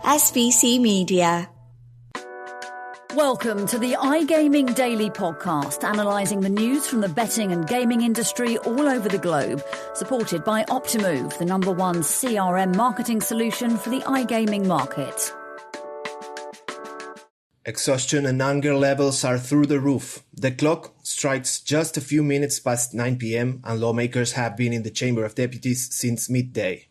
SBC Media. Welcome to the iGaming Daily podcast, analysing the news from the betting and gaming industry all over the globe, supported by Optimove, the #1 CRM marketing solution for the iGaming market. Exhaustion and anger levels are through the roof. The clock strikes just a few minutes past 9 p.m. and lawmakers have been in the Chamber of Deputies since midday.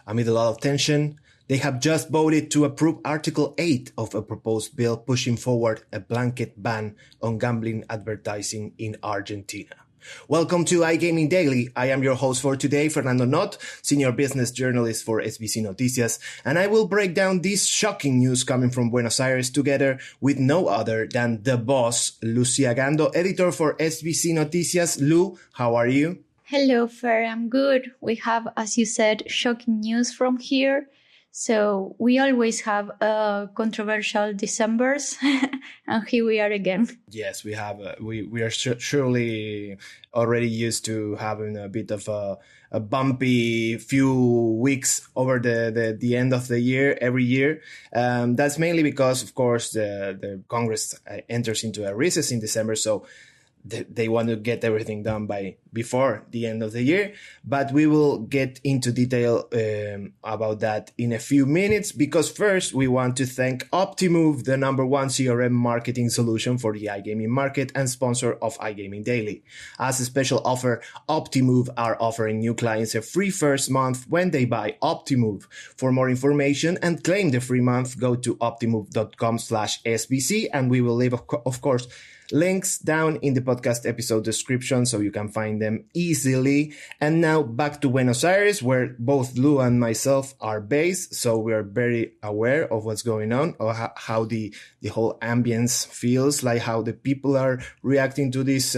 Amid a lot of tension, they have just voted to approve Article 8 of a proposed bill pushing forward a blanket ban on gambling advertising in Argentina. Welcome to iGaming Daily. I am your host for today, Fernando Noodt, senior business journalist for SBC Noticias, and I will break down this shocking news coming from Buenos Aires together with no other than the boss, Lucía Gando, editor for SBC Noticias. Lu, how are you? Hello, Fer. I'm good. We have, as you said, shocking news from here. So we always have controversial Decembers, and here we are again. Yes, we have. We are surely already used to having a bit of a bumpy few weeks over the end of the year every year. That's mainly because, of course, the Congress enters into a recess in December, so they want to get everything done by before the end of the year, but we will get into detail about that in a few minutes, because first we want to thank Optimove, the #1 CRM marketing solution for the iGaming market and sponsor of iGaming Daily. As a special offer, Optimove are offering new clients a free first month when they buy Optimove. For more information and claim the free month, go to optimove.com/SBC, and we will leave, of course, links down in the podcast episode description so you can find them easily. And now back to Buenos Aires, where both Lu and myself are based. So we are very aware of what's going on, or how the whole ambience feels, like how the people are reacting to this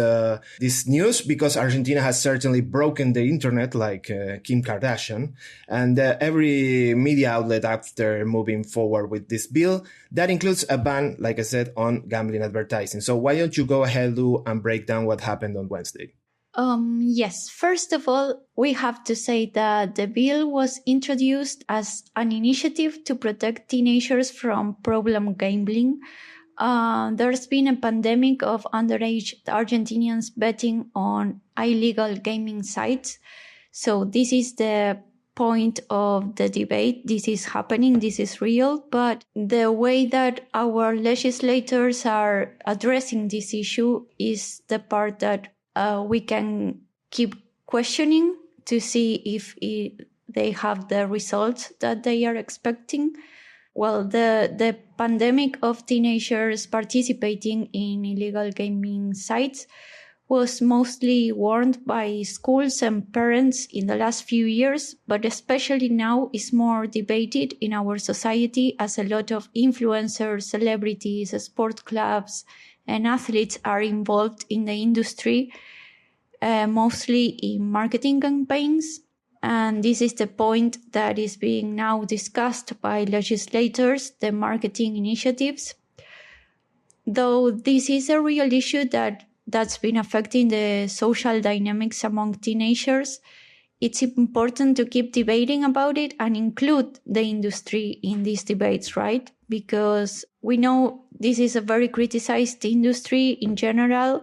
news, because Argentina has certainly broken the internet like Kim Kardashian, and every media outlet after moving forward with this bill that includes a ban, like I said, on gambling advertising. So why don't you go ahead, Lu, and break down what happened on Wednesday? Yes, first of all, we have to say that the bill was introduced as an initiative to protect teenagers from problem gambling. There's been a pandemic of underage Argentinians betting on illegal gaming sites. So this is the point of the debate. This is happening, this is real, but the way that our legislators are addressing this issue is the part that we can keep questioning to see if they have the results that they are expecting. Well, the pandemic of teenagers participating in illegal gaming sites was mostly warned by schools and parents in the last few years, but especially now is more debated in our society as a lot of influencers, celebrities, sport clubs, and athletes are involved in the industry, mostly in marketing campaigns. And this is the point that is being now discussed by legislators, the marketing initiatives. Though this is a real issue that's been affecting the social dynamics among teenagers, it's important to keep debating about it and include the industry in these debates, right? Because we know this is a very criticized industry in general,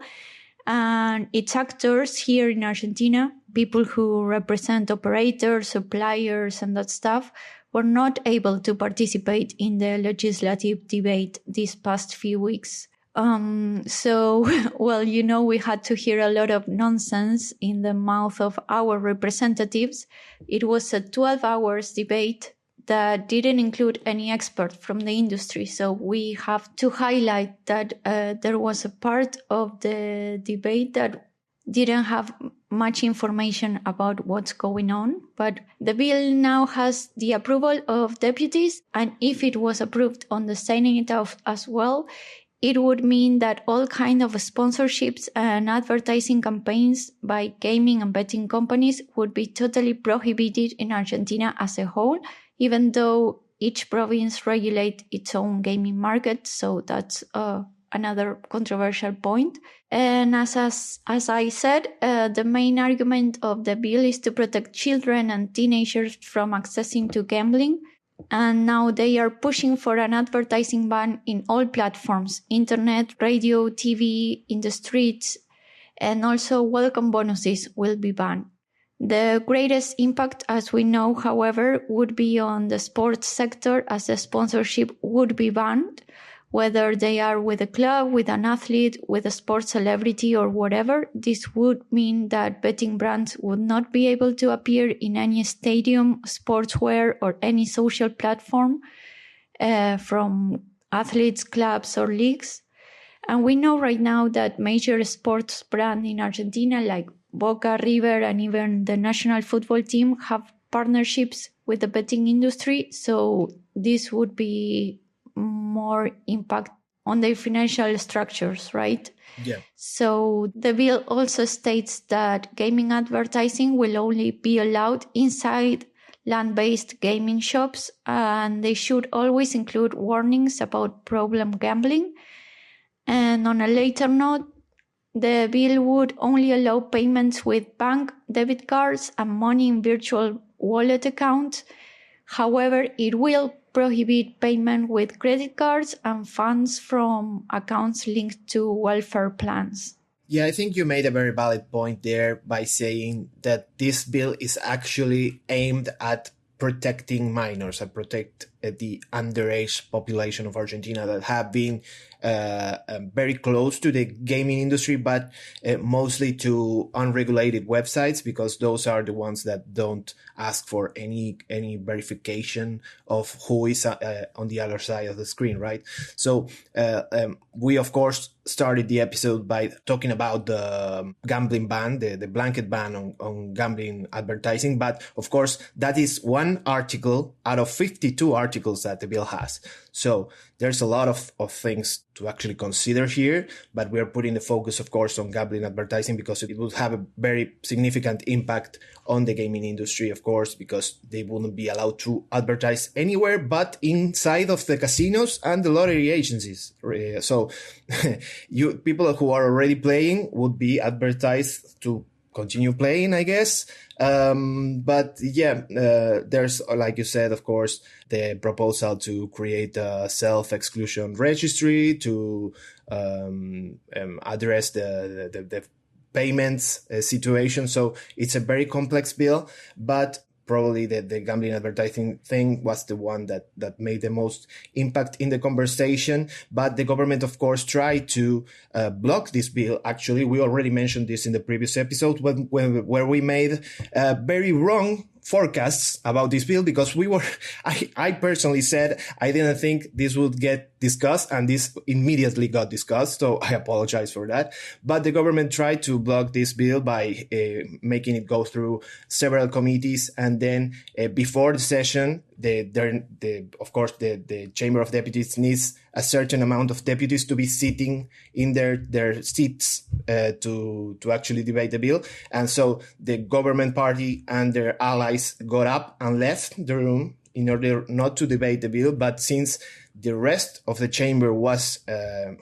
and its actors here in Argentina, people who represent operators, suppliers, and that stuff, were not able to participate in the legislative debate these past few weeks. We had to hear a lot of nonsense in the mouth of our representatives. It was a 12 hours debate that didn't include any expert from the industry. So we have to highlight that there was a part of the debate that didn't have much information about what's going on. But the bill now has the approval of deputies, and if it was approved on the Senate as well, it would mean that all kinds of sponsorships and advertising campaigns by gaming and betting companies would be totally prohibited in Argentina as a whole, even though each province regulates its own gaming market. So that's another controversial point. And as I said, the main argument of the bill is to protect children and teenagers from accessing to gambling. And now they are pushing for an advertising ban in all platforms, internet, radio, TV, in the streets, and also welcome bonuses will be banned. The greatest impact, as we know, however, would be on the sports sector, as the sponsorship would be banned, whether they are with a club, with an athlete, with a sports celebrity or whatever. This would mean that betting brands would not be able to appear in any stadium, sportswear, or any social platform from athletes, clubs, or leagues. And we know right now that major sports brands in Argentina, like Boca, River, and even the national football team, have partnerships with the betting industry. So this would be more impact on their financial structures, right? Yeah. So the bill also states that gaming advertising will only be allowed inside land-based gaming shops, and they should always include warnings about problem gambling. And on a later note, the bill would only allow payments with bank, debit cards, and money in virtual wallet accounts. However, it will prohibit payment with credit cards and funds from accounts linked to welfare plans. Yeah, I think you made a very valid point there by saying that this bill is actually aimed at protecting minors and protect the underage population of Argentina that have been very close to the gaming industry, but mostly to unregulated websites, because those are the ones that don't ask for any verification of who is on the other side of the screen, right? So we, of course, started the episode by talking about the gambling ban, the blanket ban on gambling advertising. But, of course, that is one article out of 52 articles that the bill has. So there's a lot of things to actually consider here, but we are putting the focus, of course, on gambling advertising because it would have a very significant impact on the gaming industry, of course, because they wouldn't be allowed to advertise anywhere but inside of the casinos and the lottery agencies. So people who are already playing would be advertised to continue playing, I guess. But yeah, there's, like you said, of course, the proposal to create a self-exclusion registry to address the payments situation. So it's a very complex bill, but probably the gambling advertising thing was the one that made the most impact in the conversation. But the government, of course, tried to block this bill. Actually, we already mentioned this in the previous episode where we made very wrong forecasts about this bill, because I personally said I didn't think this would get discussed, and this immediately got discussed. So I apologize for that. But the government tried to block this bill by making it go through several committees. And then before the session, of course, the Chamber of Deputies needs a certain amount of deputies to be sitting in their seats to actually debate the bill. And so the government party and their allies got up and left the room in order not to debate the bill. But since the rest of the chamber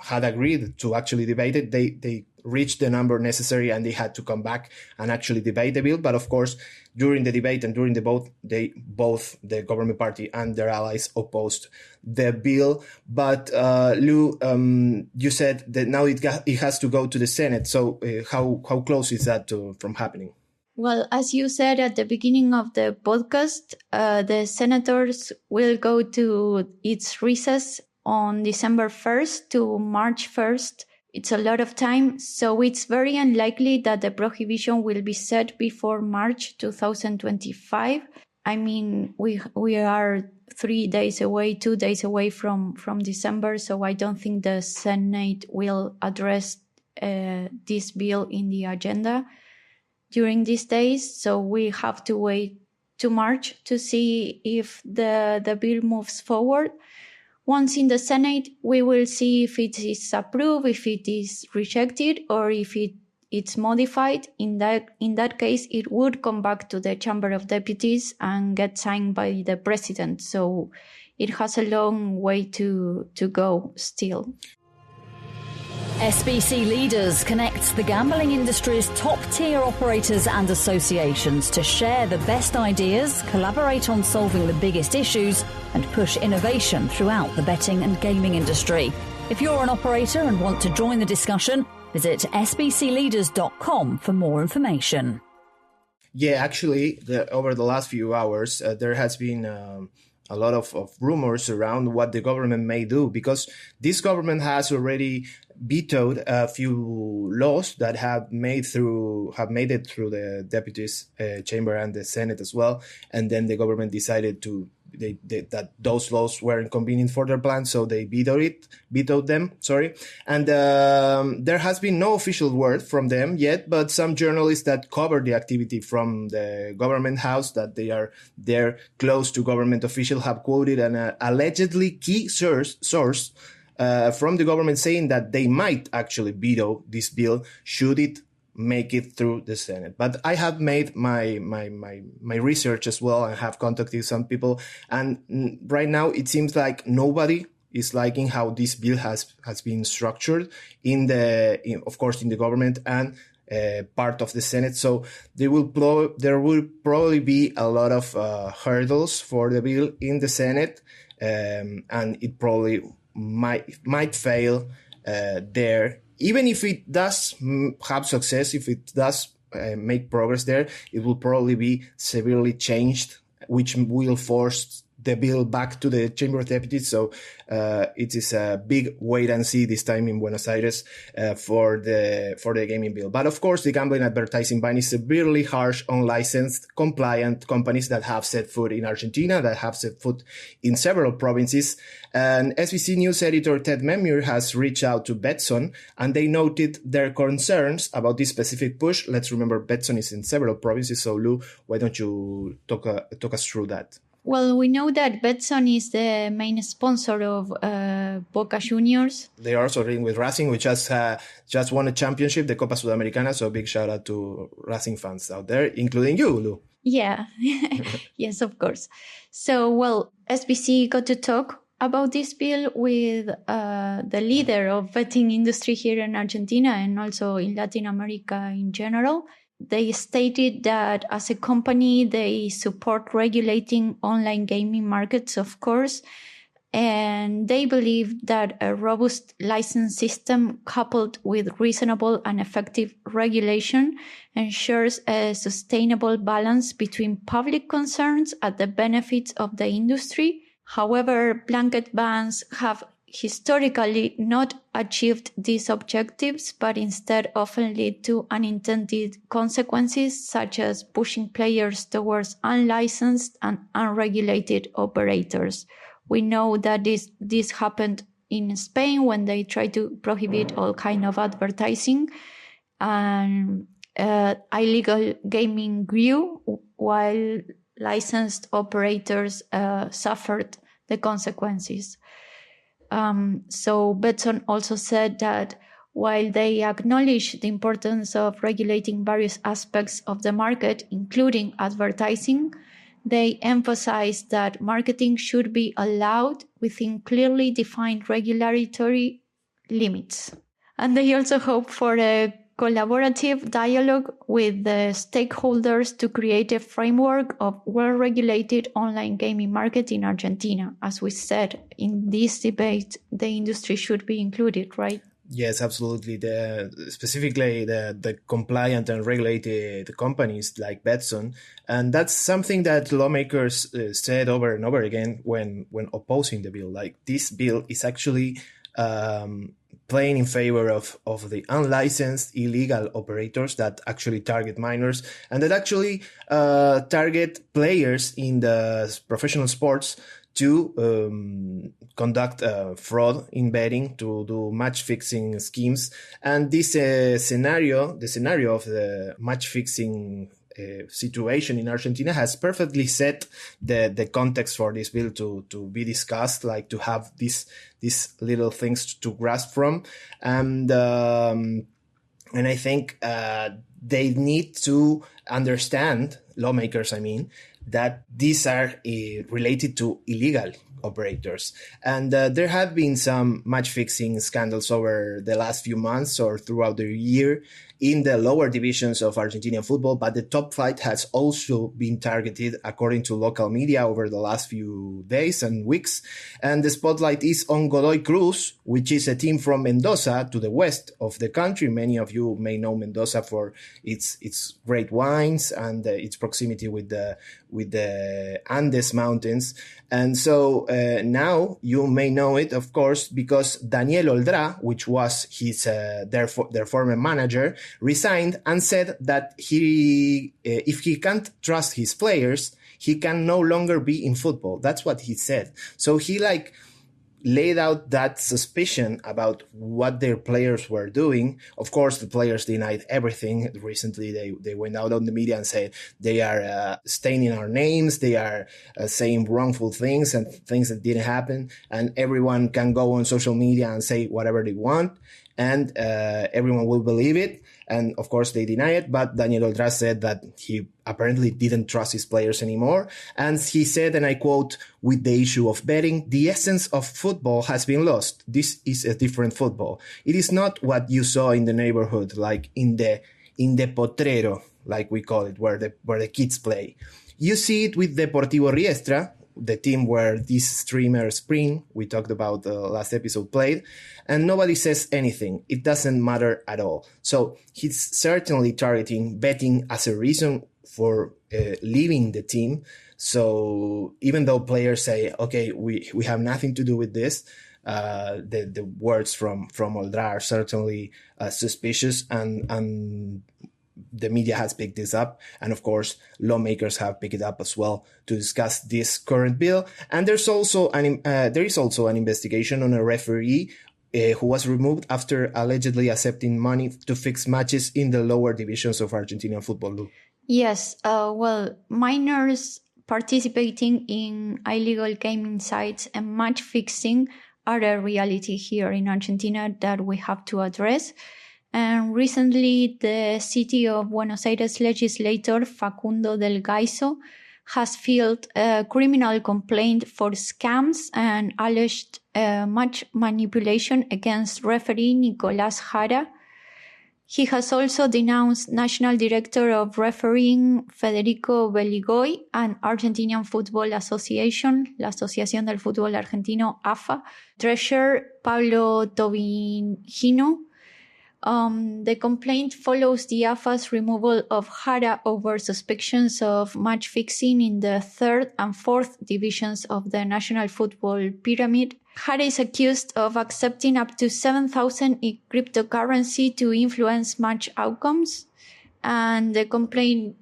had agreed to actually debate it, they reached the number necessary and they had to come back and actually debate the bill. But of course, during the debate and during the vote, both the government party and their allies opposed the bill. But Lou, you said that now it has to go to the Senate. So how close is that from happening? Well, as you said at the beginning of the podcast, the senators will go to its recess on December 1st to March 1st. It's a lot of time, so it's very unlikely that the prohibition will be set before March 2025. I mean, we are 2 days away from December, so I don't think the Senate will address this bill in the agenda during these days. So we have to wait to March to see if the bill moves forward. Once in the Senate, we will see if it is approved, if it is rejected, or if it's modified. In that case, it would come back to the Chamber of Deputies and get signed by the president. So it has a long way to go still. SBC Leaders connects the gambling industry's top-tier operators and associations to share the best ideas, collaborate on solving the biggest issues, and push innovation throughout the betting and gaming industry. If you're an operator and want to join the discussion, visit sbcleaders.com for more information. Yeah, actually, over the last few hours, there has been a lot of rumors around what the government may do, because this government has already vetoed a few laws that have made it through the deputies chamber and the Senate as well, and then the government decided that those laws were inconvenient for their plan, so they vetoed them. And there has been no official word from them yet, but some journalists that cover the activity from the government house, that they are there close to government officials, have quoted an allegedly key source from the government saying that they might actually veto this bill should it make it through the Senate. But I have made my research as well and have contacted some people, and right now it seems like nobody is liking how this bill has been structured of course in the government and part of the Senate. So there will probably be a lot of hurdles for the bill in the Senate, and it probably might fail there. Even if it does have success, if it does make progress there, it will probably be severely changed, which will force the bill back to the Chamber of Deputies. So it is a big wait and see this time in Buenos Aires for the gaming bill. But of course, the gambling advertising ban is severely harsh on licensed, compliant companies that have set foot in Argentina, that have set foot in several provinces. And SBC News editor Ted Memure has reached out to Betson, and they noted their concerns about this specific push. Let's remember, Betson is in several provinces. So Lou, why don't you talk us through that? Well, we know that Betson is the main sponsor of Boca Juniors. They are also riding with Racing, which has just won a championship, the Copa Sudamericana. So big shout out to Racing fans out there, including you, Lu. Yeah, yes, of course. So, well, SBC got to talk about this bill with the leader of betting industry here in Argentina and also in Latin America in general. They stated that as a company, they support regulating online gaming markets, of course, and they believe that a robust license system coupled with reasonable and effective regulation ensures a sustainable balance between public concerns and the benefits of the industry. However, blanket bans have historically not achieved these objectives, but instead often lead to unintended consequences, such as pushing players towards unlicensed and unregulated operators. We know that this happened in Spain when they tried to prohibit all kind of advertising, and illegal gaming grew while licensed operators suffered the consequences. So Betson also said that while they acknowledge the importance of regulating various aspects of the market, including advertising, they emphasize that marketing should be allowed within clearly defined regulatory limits. And they also hope for a collaborative dialogue with the stakeholders to create a framework of well-regulated online gaming market in Argentina. As we said, in this debate, the industry should be included, right? Yes, absolutely. Specifically the compliant and regulated companies like Betson. And that's something that lawmakers said over and over again when opposing the bill. Like, this bill is actually playing in favor of the unlicensed illegal operators that actually target minors and that actually target players in the professional sports to conduct fraud in betting, to do match fixing schemes. And this the scenario of the match fixing situation in Argentina has perfectly set the context for this bill to be discussed, like to have these little things to grasp from. And I think they need to understand, lawmakers, I mean, that these are related to illegal operators. And there have been some match-fixing scandals over the last few months or throughout the year in the lower divisions of Argentinian football, but the top flight has also been targeted according to local media over the last few days and weeks. And the spotlight is on Godoy Cruz, which is a team from Mendoza to the west of the country. Many of you may know Mendoza for its great wines and its proximity with the Andes Mountains. And so now you may know it, of course, because Daniel Oldra, which was their former manager, resigned and said that if he can't trust his players, he can no longer be in football. That's what he said. So he laid out that suspicion about what their players were doing. Of course, the players denied everything. Recently, they went out on the media and said they are staining our names. They are saying wrongful things and things that didn't happen. And everyone can go on social media and say whatever they want. And everyone will believe it. And of course, they deny it. But Daniel Oldra said that he apparently didn't trust his players anymore. And he said, and I quote, "With the issue of betting, the essence of football has been lost. This is a different football. It is not what you saw in the neighborhood, like in the potrero, like we call it, where the kids play. You see it with Deportivo Riestra, the team where this streamer Spring, we talked about the last episode, played, and nobody says anything. It doesn't matter at all." So he's certainly targeting betting as a reason for leaving the team. So even though players say, okay, we have nothing to do with this, the words from Oldra are certainly suspicious, and the media has picked this up, and of course lawmakers have picked it up as well to discuss this current bill. And there is also an investigation on a referee who was removed after allegedly accepting money to fix matches in the lower divisions of Argentinian football. Yes, minors participating in illegal gaming sites and match fixing are a reality here in Argentina that we have to address. And recently, the city of Buenos Aires legislator Facundo del Gaiso has filed a criminal complaint for scams and alleged match manipulation against referee Nicolás Jara. He has also denounced National Director of Refereeing Federico Beligoy and Argentinian Football Association, la Asociación del Fútbol Argentino, AFA, Treasurer Pablo Tobigino. The complaint follows the AFA's removal of Jara over suspicions of match fixing in the third and fourth divisions of the national football pyramid. Jara is accused of accepting up to 7,000 in cryptocurrency to influence match outcomes, and the complaint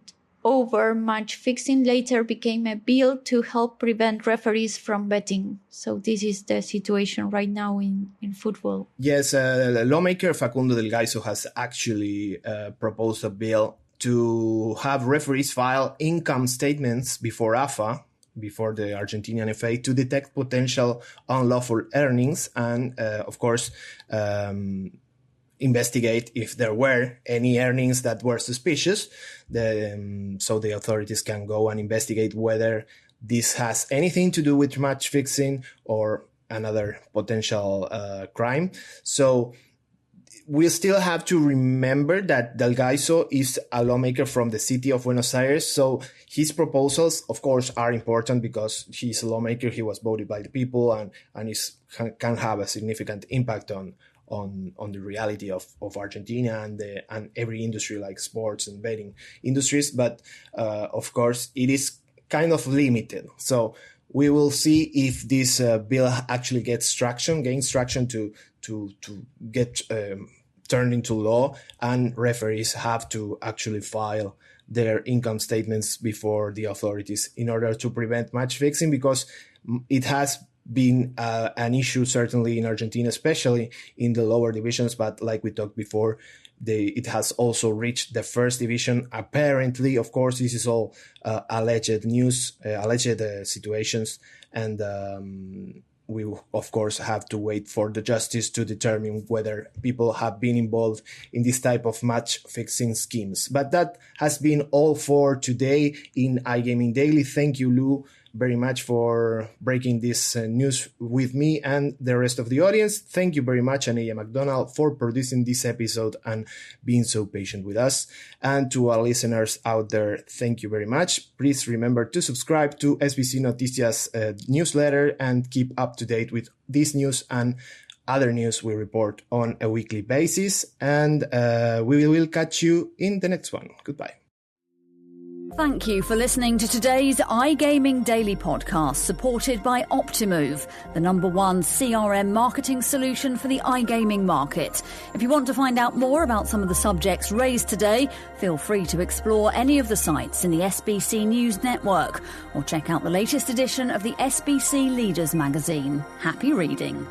over match fixing later became a bill to help prevent referees from betting. So this is the situation right now in football. Yes, lawmaker Facundo del Gaiso has actually proposed a bill to have referees file income statements before AFA, before the Argentinian FA, to detect potential unlawful earnings and, of course, investigate if there were any earnings that were suspicious, so the authorities can go and investigate whether this has anything to do with match fixing or another potential crime. So we still have to remember that Del Gaiso is a lawmaker from the city of Buenos Aires. So his proposals, of course, are important because he's a lawmaker. He was voted by the people and can have a significant impact on the reality of Argentina and every industry like sports and betting industries. But of course, it is kind of limited. So we will see if this bill actually gains traction to get turned into law, and referees have to actually file their income statements before the authorities in order to prevent match fixing, because it has been an issue certainly in Argentina, especially in the lower divisions. But like we talked before, it has also reached the first division. Apparently, of course, this is all alleged news, alleged situations, and we of course have to wait for the justice to determine whether people have been involved in this type of match fixing schemes. But that has been all for today in iGaming Daily. Thank you, Lou, very much for breaking this news with me and the rest of the audience. Thank you very much, Anaya McDonald, for producing this episode and being so patient with us. And to our listeners out there, thank you very much. Please remember to subscribe to SBC Noticias newsletter and keep up to date with this news and other news we report on a weekly basis. And we will catch you in the next one. Goodbye. Thank you for listening to today's iGaming Daily podcast, supported by Optimove, the #1 CRM marketing solution for the iGaming market. If you want to find out more about some of the subjects raised today, feel free to explore any of the sites in the SBC News network or check out the latest edition of the SBC Leaders magazine. Happy reading.